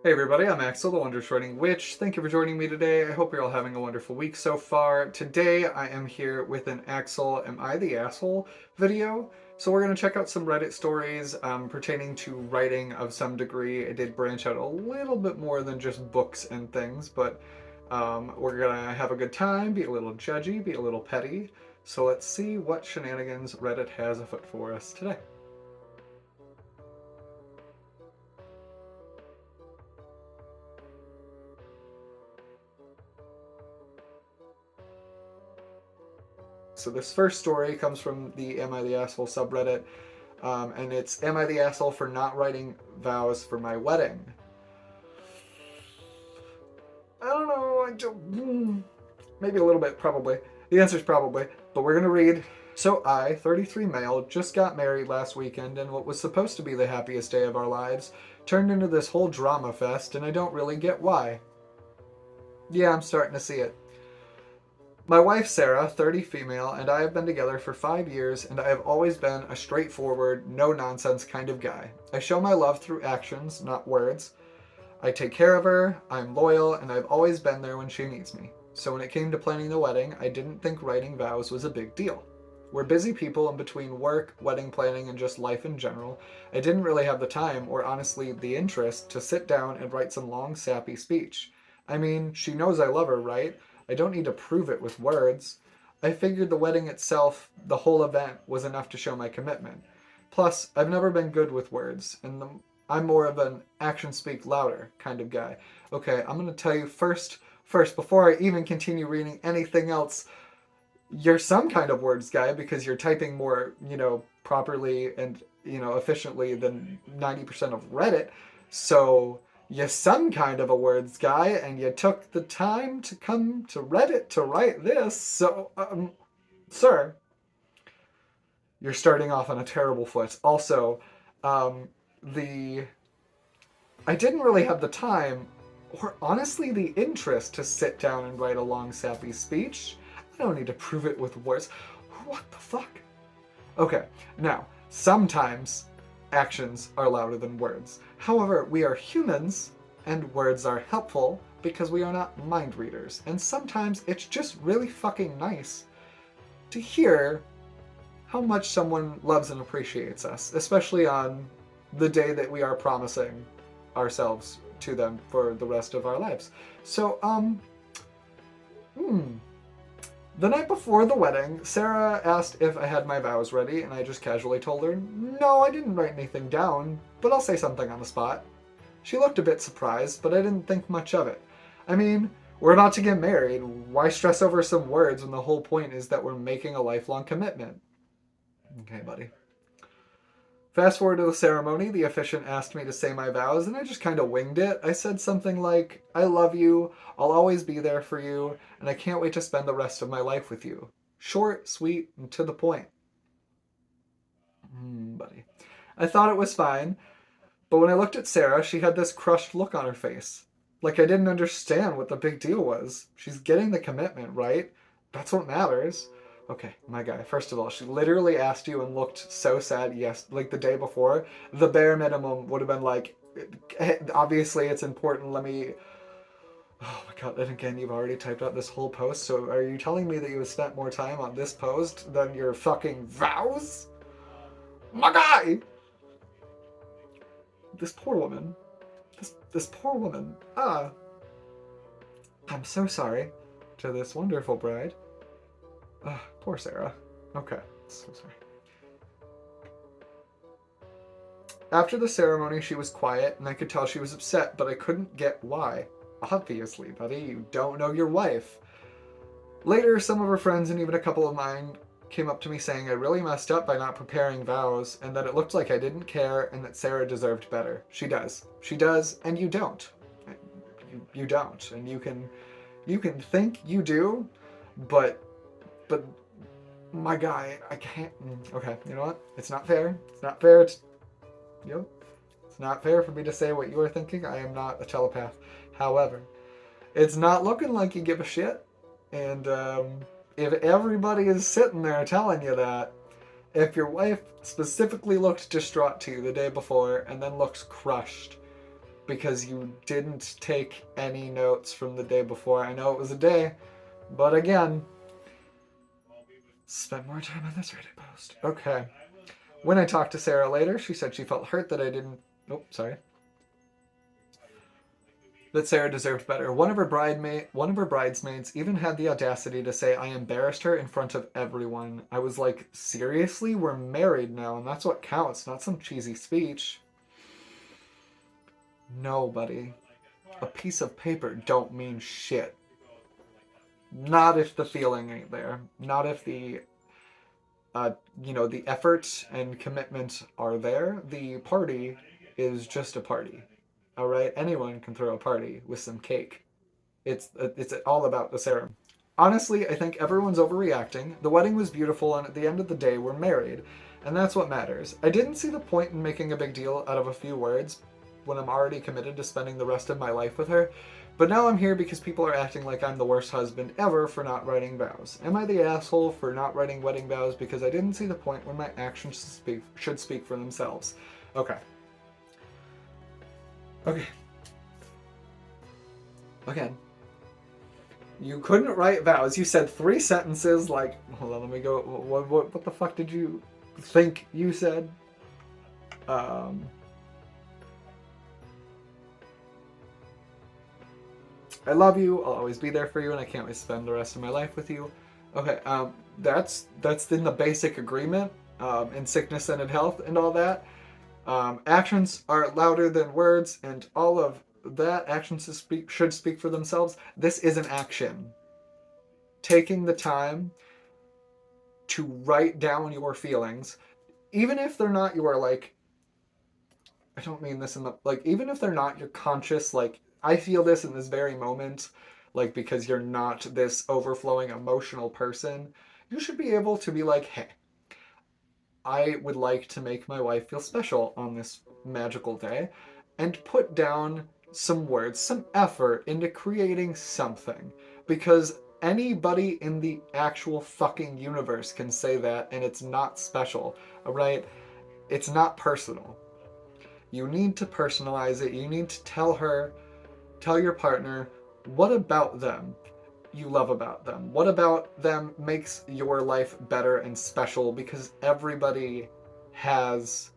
Hey everybody, I'm Axel, the Wondrous Writing Witch. Thank you for joining me today. I hope you're all having a wonderful week so far. Today I am here with an Axel, Am I the Asshole video. So we're going to check out some Reddit stories pertaining to writing of some degree. I did branch out a little bit more than just books and things, but we're going to have a good time, be a little judgy, be a little petty. So let's see what shenanigans Reddit has afoot for us today. So this first story comes from the Am I the Asshole subreddit, and it's Am I the Asshole for not writing vows for my wedding? I don't know, maybe a little bit, probably. The answer is probably, but we're going to read. So I, 33 male, just got married last weekend, and what was supposed to be the happiest day of our lives turned into this whole drama fest, and I don't really get why. Yeah, I'm starting to see it. My wife Sarah, 30 female, and I have been together for 5 years, and I have always been a straightforward, no-nonsense kind of guy. I show my love through actions, not words. I take care of her, I'm loyal, and I've always been there when she needs me. So when it came to planning the wedding, I didn't think writing vows was a big deal. We're busy people, and between work, wedding planning, and just life in general, I didn't really have the time, or honestly the interest, to sit down and write some long, sappy speech. I mean, she knows I love her, right? I don't need to prove it with words. I figured the wedding itself, the whole event, was enough to show my commitment. Plus, I've never been good with words, and I'm more of an actions speak louder kind of guy. Okay, I'm going to tell you first, before I even continue reading anything else, you're some kind of words guy because you're typing more, properly and, efficiently than 90% of Reddit. So you're some kind of a words guy, and you took the time to come to Reddit to write this. So, sir, you're starting off on a terrible foot. Also, the I didn't really have the time, or honestly the interest, to sit down and write a long, sappy speech. I don't need to prove it with words. What the fuck? Okay, now, sometimes actions are louder than words. However, we are humans, and words are helpful because we are not mind readers. And sometimes it's just really fucking nice to hear how much someone loves and appreciates us, especially on the day that we are promising ourselves to them for the rest of our lives. So, the night before the wedding, Sarah asked if I had my vows ready, and I just casually told her, no, I didn't write anything down, but I'll say something on the spot. She looked a bit surprised, but I didn't think much of it. I mean, we're about to get married. Why stress over some words when the whole point is that we're making a lifelong commitment? Okay, buddy. Fast forward to the ceremony, the officiant asked me to say my vows, and I just kind of winged it. I said something like, I love you, I'll always be there for you, and I can't wait to spend the rest of my life with you. Short, sweet, and to the point. Buddy. I thought it was fine, but when I looked at Sarah, she had this crushed look on her face. Like I didn't understand what the big deal was. She's getting the commitment, right? That's what matters. Okay, my guy, first of all, she literally asked you and looked so sad, yes, like the day before. The bare minimum would have been like, obviously it's important, let me... Oh my god, and again, you've already typed out this whole post, so are you telling me that you have spent more time on this post than your fucking vows? My guy! This poor woman. This poor woman. I'm so sorry to this wonderful bride. Poor Sarah. Okay, so sorry. After the ceremony, she was quiet, and I could tell she was upset, but I couldn't get why. Obviously, buddy, you don't know your wife. Later, some of her friends and even a couple of mine came up to me saying I really messed up by not preparing vows, and that it looked like I didn't care, and that Sarah deserved better. She does. She does, and you don't. You don't. And you can think you do, but my guy, I can't. Okay, you know what? It's not fair. It's not fair. It's not fair for me to say what you are thinking. I am not a telepath. However, it's not looking like you give a shit. And if everybody is sitting there telling you that, if your wife specifically looked distraught to you the day before and then looks crushed, because you didn't take any notes from the day before. I know it was a day, but again, spend more time on this Reddit post. Okay. When I talked to Sarah later, she said she felt hurt that I didn't... Oh, sorry. That Sarah deserved better. One of her bridesmaids even had the audacity to say I embarrassed her in front of everyone. I was like, seriously? We're married now, and that's what counts, not some cheesy speech. No, buddy. A piece of paper don't mean shit. Not if the feeling ain't there. Not if the, the effort and commitment are there. The party is just a party. All right? Anyone can throw a party with some cake. It's all about the ceremony. Honestly, I think everyone's overreacting. The wedding was beautiful, and at the end of the day, we're married. And that's what matters. I didn't see the point in making a big deal out of a few words when I'm already committed to spending the rest of my life with her. But now I'm here because people are acting like I'm the worst husband ever for not writing vows. Am I the asshole for not writing wedding vows because I didn't see the point when my actions should speak for themselves? Okay. Again. You couldn't write vows. You said 3 sentences like... Hold on, let me go... What the fuck did you think you said? I love you. I'll always be there for you, and I can't wait to spend the rest of my life with you. Okay, that's in the basic agreement, in sickness and in health and all that. Actions are louder than words, and all of that. Actions should speak for themselves. This is an action. Taking the time to write down your feelings, even if they're not your, like, I don't mean this in the, like, even if they're not your conscious, like, I feel this in this very moment, like, because you're not this overflowing emotional person, you should be able to be like, hey, I would like to make my wife feel special on this magical day, and put down some words, some effort into creating something. Because anybody in the actual fucking universe can say that, and it's not special, alright? It's not personal. You need to personalize it. You need to tell your partner, what about them you love about them? What about them makes your life better and special? Because everybody has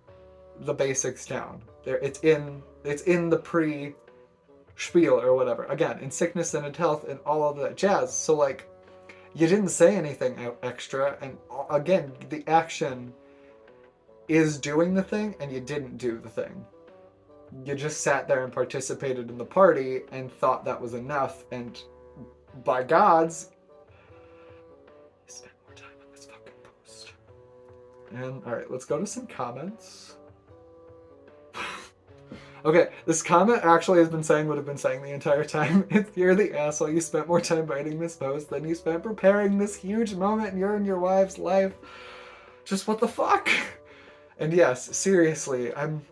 the basics down. It's in the pre-spiel or whatever. Again, in sickness and in health and all of that jazz. So, like, you didn't say anything extra, and again, the action is doing the thing, and you didn't do the thing. You just sat there and participated in the party and thought that was enough, and by gods, spend more time on this fucking post. And alright, let's go to some comments. Okay, this comment actually has been saying what I've been saying the entire time. It's, you're the asshole. You spent more time writing this post than you spent preparing this huge moment in your wife's life. Just what the fuck? And yes, seriously, I'm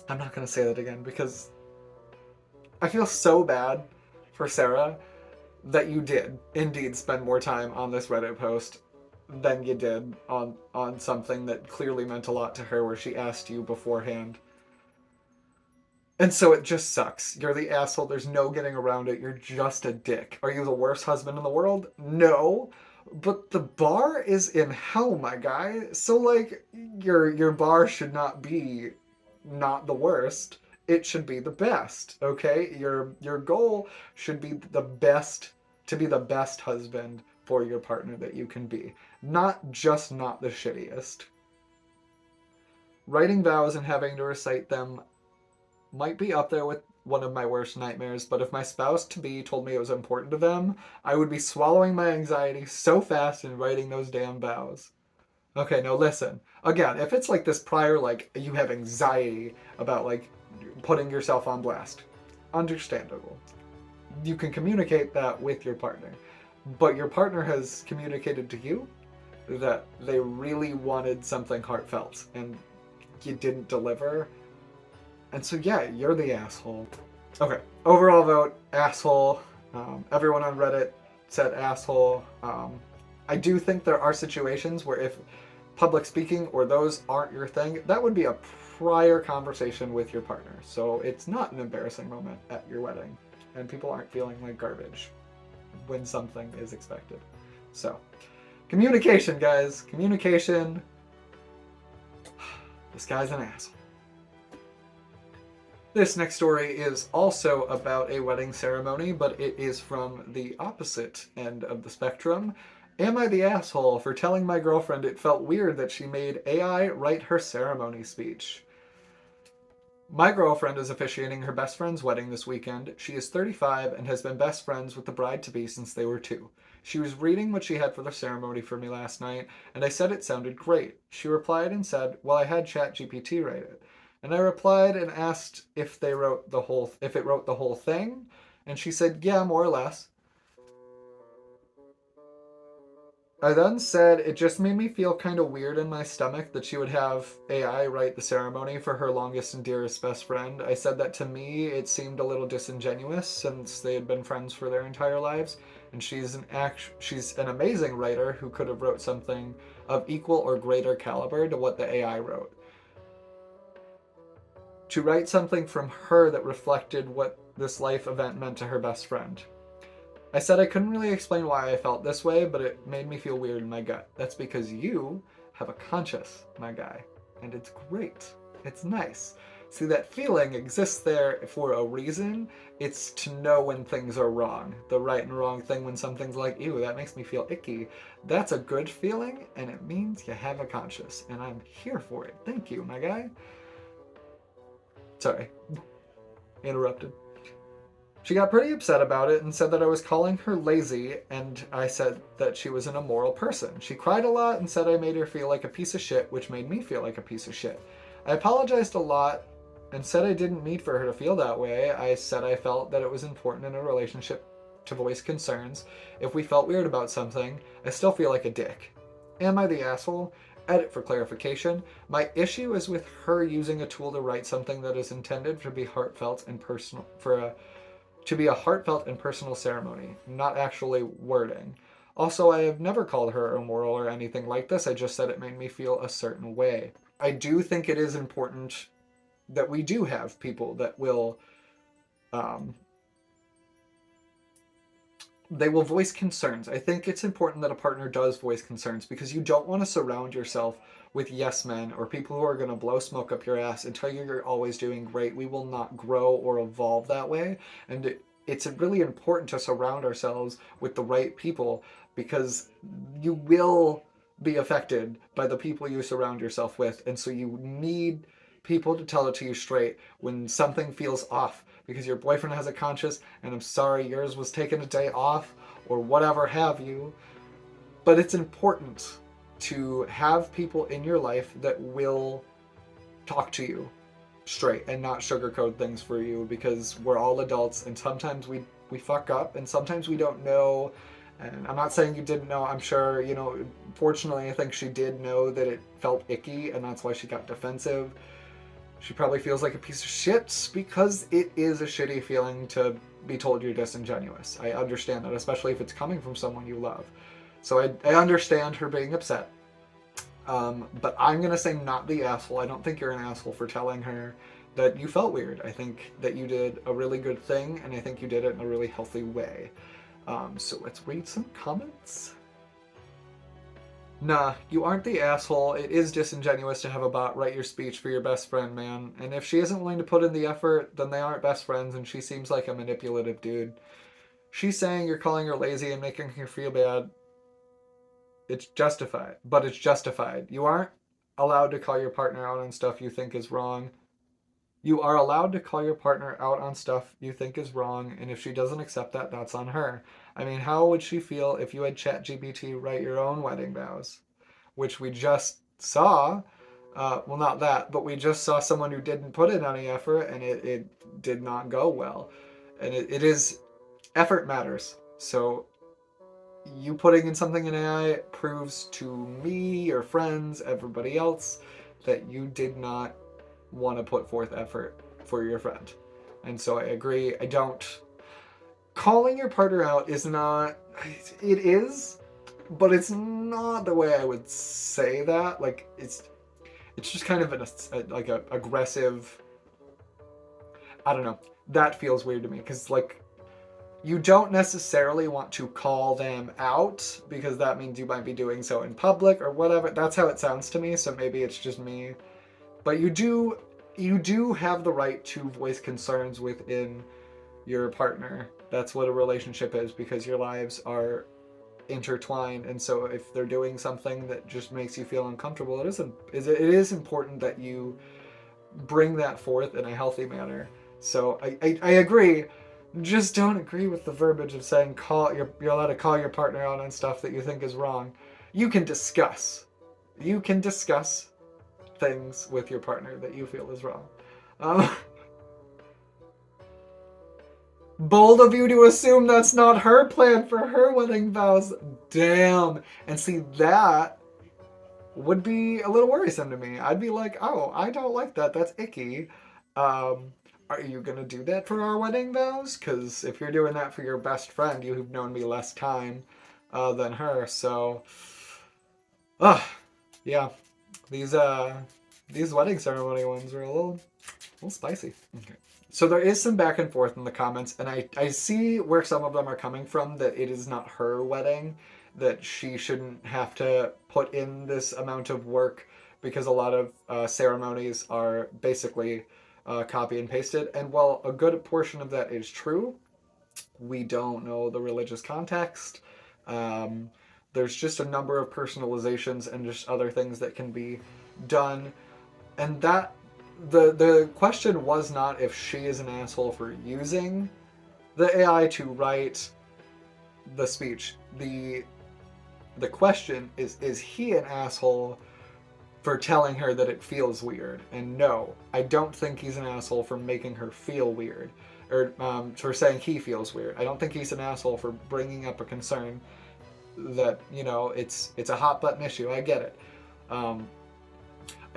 not gonna say that again because I feel so bad for Sarah that you did indeed spend more time on this Reddit post than you did on something that clearly meant a lot to her where she asked you beforehand. And so it just sucks. You're the asshole. There's no getting around it. You're just a dick. Are you the worst husband in the world? No. But the bar is in hell, my guy. So, like, your bar should not be not the worst. It should be the best, okay? Your goal should be the best, to be the best husband for your partner that you can be. Not just not the shittiest. Writing vows and having to recite them might be up there with one of my worst nightmares, but if my spouse-to-be told me it was important to them, I would be swallowing my anxiety so fast and writing those damn vows. Okay, now listen. Again, if it's like this prior, like, you have anxiety about, like, putting yourself on blast, understandable. You can communicate that with your partner. But your partner has communicated to you that they really wanted something heartfelt, and you didn't deliver. And so, yeah, you're the asshole. Okay, overall vote, asshole. Everyone on Reddit said asshole. I do think there are situations where if public speaking or those aren't your thing, that would be a prior conversation with your partner. So it's not an embarrassing moment at your wedding, and people aren't feeling like garbage when something is expected. So, communication, guys. Communication. This guy's an asshole. This next story is also about a wedding ceremony, but it is from the opposite end of the spectrum. Am I the asshole for telling my girlfriend it felt weird that she made AI write her ceremony speech? My girlfriend is officiating her best friend's wedding this weekend. She is 35 and has been best friends with the bride-to-be since they were 2. She was reading what she had for the ceremony for me last night, and I said it sounded great. She replied and said, well, I had ChatGPT write it. And I replied and asked if it wrote the whole thing, and she said, yeah, more or less. I then said it just made me feel kind of weird in my stomach that she would have AI write the ceremony for her longest and dearest best friend. I said that to me it seemed a little disingenuous since they had been friends for their entire lives, and she's an amazing writer who could have wrote something of equal or greater caliber to what the AI wrote. To write something from her that reflected what this life event meant to her best friend. I said I couldn't really explain why I felt this way, but it made me feel weird in my gut. That's because you have a conscience, my guy. And it's great. It's nice. See, that feeling exists there for a reason. It's to know when things are wrong. The right and wrong thing when something's like, ew, that makes me feel icky. That's a good feeling, and it means you have a conscience. And I'm here for it. Thank you, my guy. Sorry. Interrupted. She got pretty upset about it and said that I was calling her lazy, and I said that she was an immoral person. She cried a lot and said I made her feel like a piece of shit, which made me feel like a piece of shit. I apologized a lot and said I didn't mean for her to feel that way. I said I felt that it was important in a relationship to voice concerns. If we felt weird about something, I still feel like a dick. Am I the asshole? Edit for clarification. My issue is with her using a tool to write something that is intended to be heartfelt and personal to be a heartfelt and personal ceremony, not actually wording. Also, I have never called her immoral or anything like this. I just said it made me feel a certain way. I do think it is important that we do have people that will they will voice concerns. I think it's important that a partner does voice concerns because you don't want to surround yourself with yes men or people who are going to blow smoke up your ass and tell you you're always doing great. We will not grow or evolve that way. And it's really important to surround ourselves with the right people because you will be affected by the people you surround yourself with. And so you need people to tell it to you straight when something feels off because your boyfriend has a conscience and I'm sorry yours was taking a day off or whatever have you. But it's important to have people in your life that will talk to you straight and not sugarcoat things for you because we're all adults and sometimes we fuck up and sometimes we don't know. And I'm not saying you didn't know. I'm sure, fortunately I think she did know that it felt icky and that's why she got defensive. She probably feels like a piece of shit because it is a shitty feeling to be told you're disingenuous. I understand that, especially if it's coming from someone you love. So I understand her being upset. But I'm going to say not the asshole. I don't think you're an asshole for telling her that you felt weird. I think that you did a really good thing, and I think you did it in a really healthy way. So let's read some comments. Nah, you aren't the asshole. It is disingenuous to have a bot write your speech for your best friend, man. And if she isn't willing to put in the effort, then they aren't best friends and she seems like a manipulative dude. She's saying you're calling her lazy and making her feel bad. It's justified. But it's justified. You aren't allowed to call your partner out on stuff you think is wrong. You are allowed to call your partner out on stuff you think is wrong, and if she doesn't accept that, that's on her. I mean, how would she feel if you had ChatGPT write your own wedding vows? Which we just saw. Well, not that, but we just saw someone who didn't put in any effort, and it did not go well. And it is... effort matters. So you putting in something in AI proves to me, your friends, everybody else, that you did not want to put forth effort for your friend. And so I agree. I don't... calling your partner out is not... it is, but it's not the way I would say that. Like, It's just kind of like a aggressive. I don't know. That feels weird to me because like you don't necessarily want to call them out because that means you might be doing so in public or whatever. That's how it sounds to me. So maybe it's just me, but you do have the right to voice concerns within your partner. That's what a relationship is because your lives are intertwined, and so if they're doing something that just makes you feel uncomfortable, it is important that you bring that forth in a healthy manner. So I agree. Just don't agree with the verbiage of saying you're allowed to call your partner out on stuff that you think is wrong. You can discuss. You can discuss things with your partner that you feel is wrong. Um, Bold of you to assume that's not her plan for her wedding vows. Damn. And see, that would be a little worrisome to me. I'd be like, oh, I don't like that. That's icky. Um, are you going to do that for our wedding vows? Because if you're doing that for your best friend, you've known me less time than her. So, yeah. These, uh, these wedding ceremony ones are a little spicy. Okay. So there is some back and forth in the comments, and I see where some of them are coming from, that it is not her wedding, that she shouldn't have to put in this amount of work because a lot of ceremonies are basically copy and pasted. And while a good portion of that is true, we don't know the religious context. Um, there's just a number of personalizations and just other things that can be done, and that the question was not if she is an asshole for using the AI to write the speech. The question is he an asshole for telling her that it feels weird? And no, I don't think he's an asshole for making her feel weird, or for saying he feels weird. I don't think he's an asshole for bringing up a concern that it's a hot button issue. I get it. Um,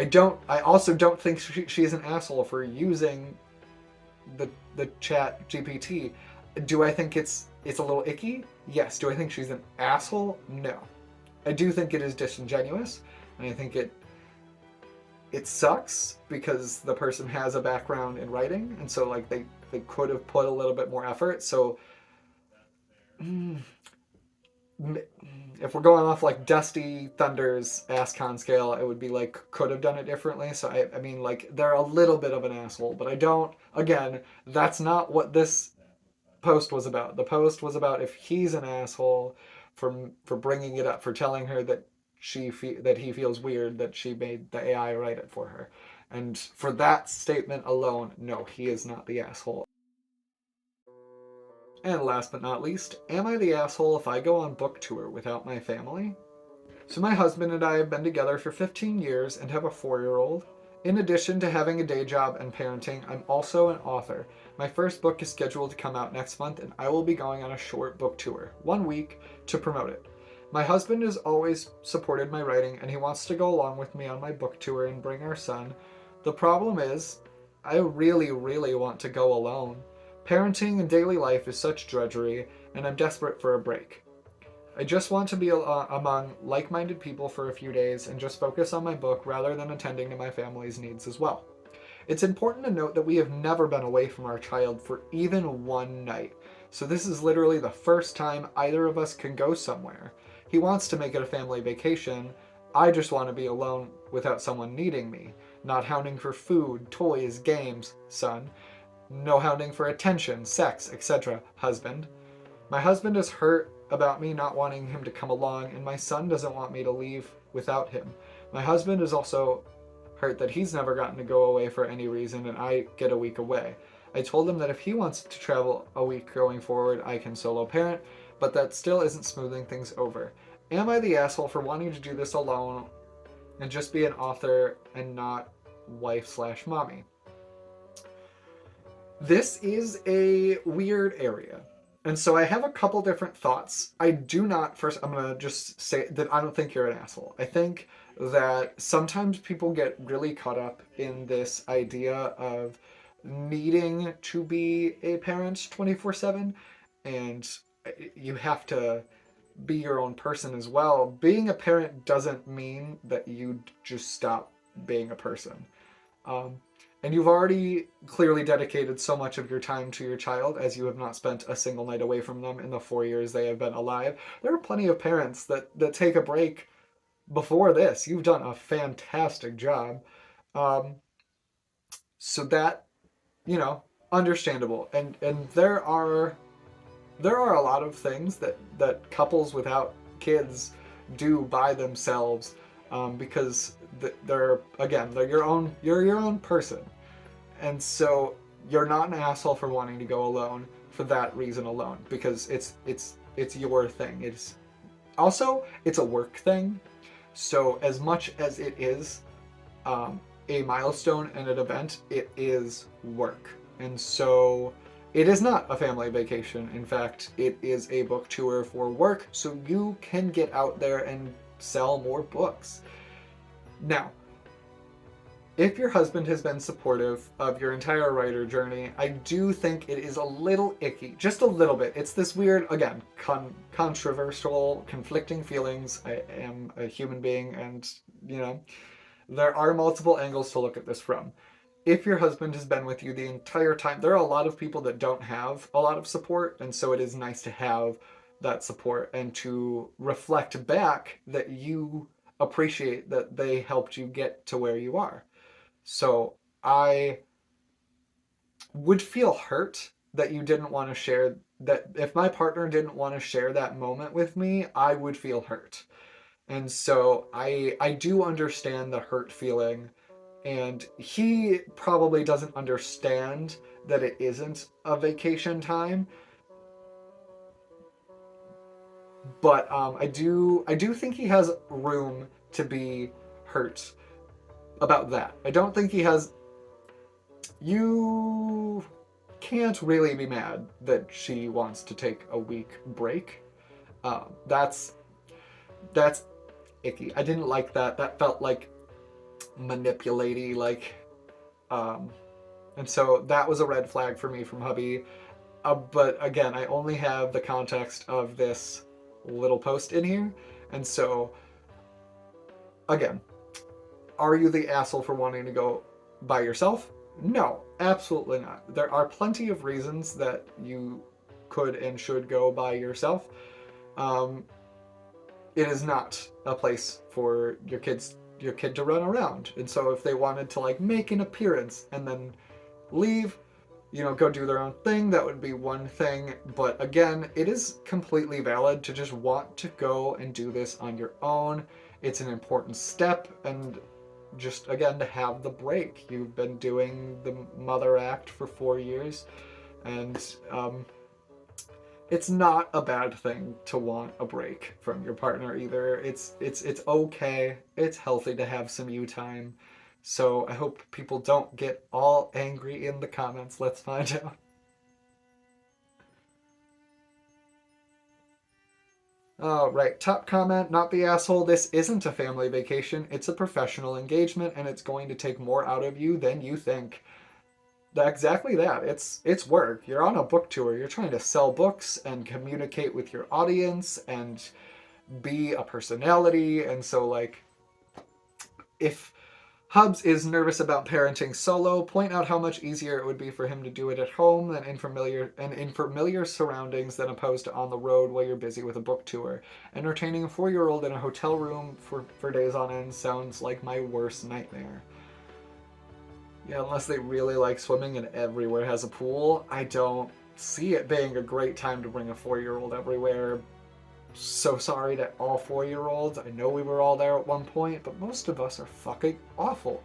I also don't think she's an asshole for using the chat GPT. Do I think it's a little icky? Yes. Do I think she's an asshole? No. I do think it is disingenuous, and I think it sucks because the person has a background in writing, and so like they could have put a little bit more effort. So if we're going off like Dusty Thunder's AskCon scale, it would be like could have done it differently. So I mean like they're a little bit of an asshole, but I don't. Again, that's not what this post was about. The post was about if he's an asshole for bringing it up, for telling her that that he feels weird that she made the AI write it for her, and for that statement alone, no, he is not the asshole. And last but not least, am I the asshole if I go on book tour without my family? So my husband and I have been together for 15 years and have a 4-year-old. In addition to having a day job and parenting, I'm also an author. My first book is scheduled to come out next month, and I will be going on a short book tour, 1 week, to promote it. My husband has always supported my writing, and he wants to go along with me on my book tour and bring our son. The problem is, I really, really want to go alone. Parenting and daily life is such drudgery, and I'm desperate for a break. I just want to be among like-minded people for a few days and just focus on my book rather than attending to my family's needs as well. It's important to note that we have never been away from our child for even one night, so this is literally the first time either of us can go somewhere. He wants to make it a family vacation. I just want to be alone without someone needing me, not hounding for food, toys, games, son. No hounding for attention, sex, etc., husband. My husband is hurt about me not wanting him to come along, and my son doesn't want me to leave without him. My husband is also hurt that he's never gotten to go away for any reason, and I get a week away. I told him that if he wants to travel a week going forward, I can solo parent, but that still isn't smoothing things over. Am I the asshole for wanting to do this alone and just be an author and not wife/mommy? This is a weird area. And so I have a couple different thoughts. I'm going to just say that I don't think you're an asshole. I think that sometimes people get really caught up in this idea of needing to be a parent 24/7, and you have to be your own person as well. Being a parent doesn't mean that you just stop being a person. Um, and you've already clearly dedicated so much of your time to your child, as you have not spent a single night away from them in the 4 years they have been alive. There are plenty of parents that take a break before this. You've done a fantastic job. Um, so that, you know, understandable. And there are a lot of things that couples without kids do by themselves, because they're your own person, and so you're not an asshole for wanting to go alone for that reason alone, because it's your thing. It's also, it's a work thing, so as much as it is a milestone and an event, it is work. And so it is not a family vacation. In fact, it is a book tour for work, so you can get out there and sell more books. Now, if your husband has been supportive of your entire writer journey, I do think it is a little icky, just a little bit. It's this weird, again, controversial, conflicting feelings. I am a human being, and, you know, there are multiple angles to look at this from. If your husband has been with you the entire time, there are a lot of people that don't have a lot of support, and so it is nice to have that support and to reflect back that you appreciate that they helped you get to where you are. So I would feel hurt that you didn't want to share that. If my partner didn't want to share that moment with me, I would feel hurt. And so I do understand the hurt feeling, and he probably doesn't understand that it isn't a vacation time. But I do think he has room to be hurt about that. I don't think he has. You can't really be mad that she wants to take a week break. That's icky. I didn't like that. That felt like manipulating, like, um, and so that was a red flag for me from hubby. But again, I only have the context of this little post in here, and so again, are you the asshole for wanting to go by yourself? No, absolutely not. There are plenty of reasons that you could and should go by yourself. Um, it is not a place for your kid to run around. And so if they wanted to like make an appearance and then leave, go do their own thing, that would be one thing. But again, it is completely valid to just want to go and do this on your own. It's an important step, and just again to have the break. You've been doing the mother act for 4 years, and it's not a bad thing to want a break from your partner either. It's okay. It's healthy to have some you time. So I hope people don't get all angry in the comments. Let's find out. Oh, right. Top comment, not the asshole. This isn't a family vacation. It's a professional engagement, and it's going to take more out of you than you think. Exactly that. It's work. You're on a book tour. You're trying to sell books and communicate with your audience and be a personality. And so, like, if Hubs is nervous about parenting solo, point out how much easier it would be for him to do it at home than in familiar surroundings than opposed to on the road while you're busy with a book tour. Entertaining a 4-year-old in a hotel room for days on end sounds like my worst nightmare. Yeah, unless they really like swimming and everywhere has a pool, I don't see it being a great time to bring a 4-year-old everywhere. So sorry to all 4-year-olds. I know we were all there at one point, but most of us are fucking awful.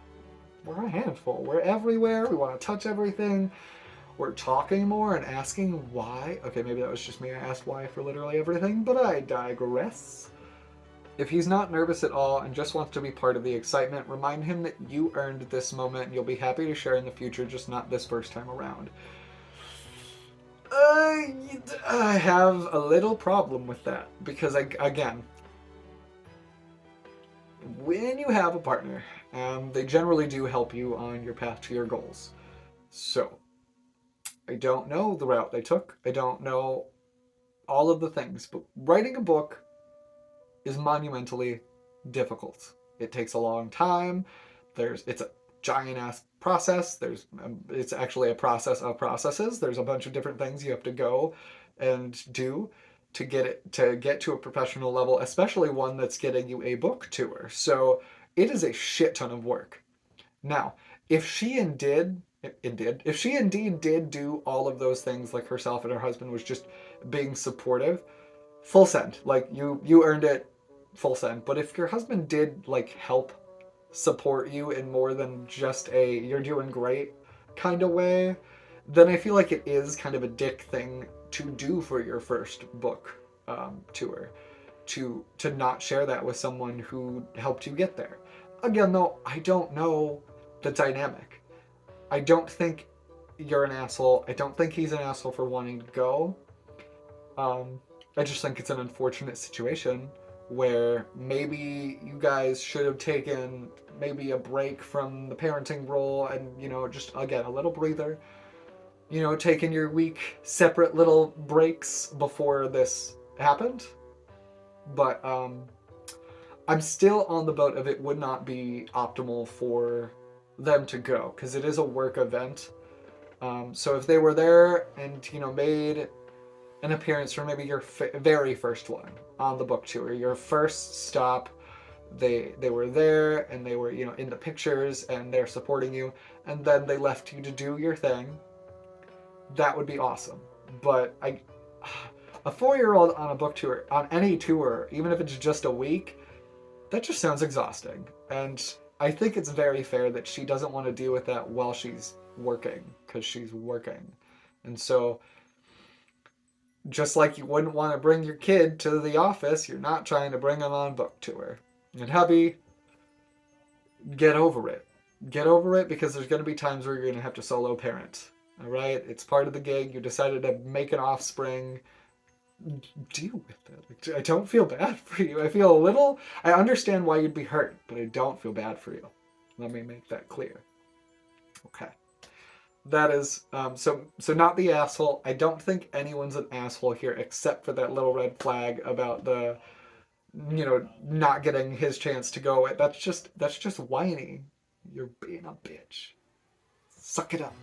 We're a handful. We're everywhere. We want to touch everything. We're talking more and asking why. Okay, maybe that was just me. I asked why for literally everything, but I digress. If he's not nervous at all and just wants to be part of the excitement, remind him that you earned this moment and you'll be happy to share in the future, just not this first time around. I have a little problem with that because, again, when you have a partner, they generally do help you on your path to your goals. So, I don't know the route they took. I don't know all of the things, but writing a book is monumentally difficult. It takes a long time. It's a giant ass process. It's actually a process of processes. There's a bunch of different things you have to go and do to get to a professional level, especially one that's getting you a book tour. So it is a shit ton of work. Now, if she if she indeed did do all of those things, like herself and her husband was just being supportive, full send. Like you earned it, full send. But if your husband did like help support you in more than just a you're doing great kind of way, then I feel like it is kind of a dick thing to do for your first book tour, to not share that with someone who helped you get there. Again, though, I don't know the dynamic. I don't think you're an asshole. I don't think he's an asshole for wanting to go. I just think it's an unfortunate situation where maybe you guys should have taken maybe a break from the parenting role and, just again, a little breather. Taking your week separate little breaks before this happened. But I'm still on the boat of it would not be optimal for them to go because it is a work event. So if they were there and, made an appearance for maybe your very first one on the book tour, your first stop, they were there and they were, in the pictures and they're supporting you, and then they left you to do your thing, that would be awesome. But a 4-year-old on a book tour, on any tour, even if it's just a week, that just sounds exhausting. And I think it's very fair that she doesn't want to deal with that while she's working, because she's working. And so, just like you wouldn't want to bring your kid to the office, you're not trying to bring them on book tour. And hubby, get over it. Get over it, because there's going to be times where you're going to have to solo parent. All right? It's part of the gig. You decided to make an offspring. Deal with it. I don't feel bad for you. I understand why you'd be hurt, but I don't feel bad for you. Let me make that clear. Okay. That is, so not the asshole. I don't think anyone's an asshole here except for that little red flag about the, not getting his chance to go. That's just whiny. You're being a bitch. Suck it up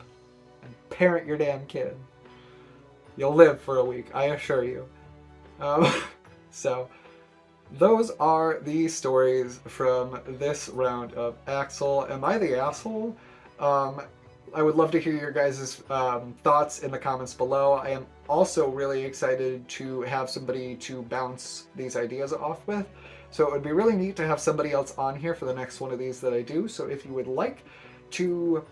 and parent your damn kid. You'll live for a week, I assure you. So, those are the stories from this round of Axel. Am I the asshole? I would love to hear your guys' thoughts in the comments below. I am also really excited to have somebody to bounce these ideas off with. So it would be really neat to have somebody else on here for the next one of these that I do. So if you would like to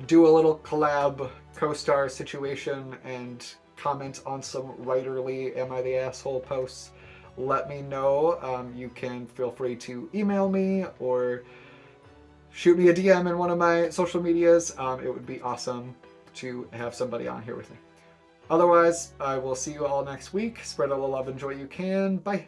do a little collab co-star situation and comment on some writerly Am I the Asshole posts, let me know. You can feel free to email me or shoot me a DM in one of my social medias. It would be awesome to have somebody on here with me. Otherwise, I will see you all next week. Spread all the love and joy you can. Bye.